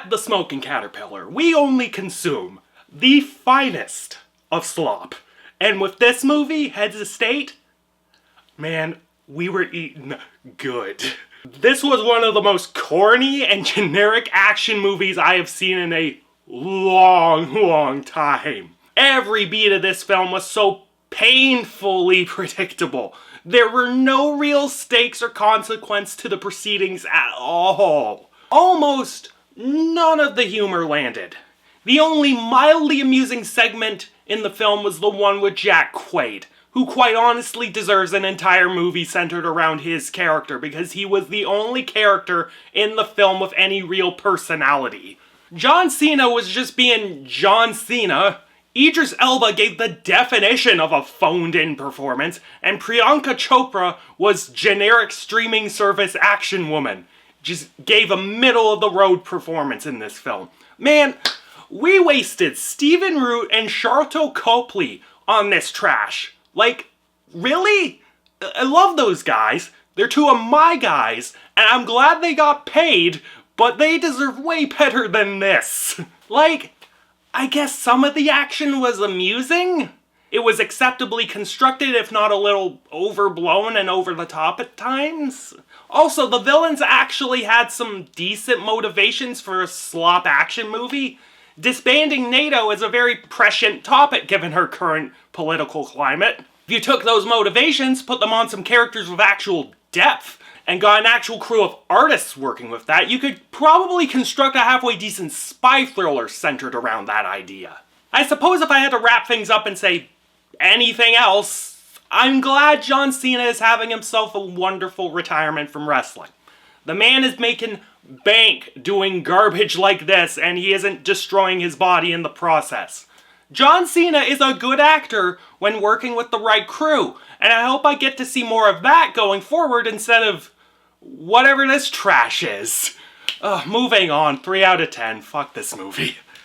at the Smoking Caterpillar, we only consume the finest of slop. And with this movie, Heads of State, man, we were eating good. This was one of the most corny and generic action movies I have seen in a long time. Every beat of this film was so painfully predictable. There were no real stakes or consequence to the proceedings at all. Almost none of the humor landed. The only mildly amusing segment in the film was the one with Jack Quaid, who quite honestly deserves an entire movie centered around his character because he was the only character in the film with any real personality. John Cena was just being John Cena. Idris Elba gave the definition of a phoned-in performance, and Priyanka Chopra was generic streaming service action woman. Just gave a middle-of-the-road performance in this film. Man, we wasted Stephen Root and Sharlto Copley on this trash. Like, really? I love those guys. They're two of my guys, and I'm glad they got paid, but they deserve way better than this. Like, I guess some of the action was amusing. It was acceptably constructed, if not a little overblown and over the top at times. Also, the villains actually had some decent motivations for a slop action movie. Disbanding NATO is a very prescient topic given her current political climate. If you took those motivations, put them on some characters with actual depth, and got an actual crew of artists working with that, you could probably construct a halfway decent spy thriller centered around that idea. I suppose if I had to wrap things up and say anything else, I'm glad John Cena is having himself a wonderful retirement from wrestling. The man is making bank doing garbage like this, and he isn't destroying his body in the process. John Cena is a good actor when working with the right crew, and I hope I get to see more of that going forward instead of whatever this trash is. Moving on, 3 out of 10. Fuck this movie.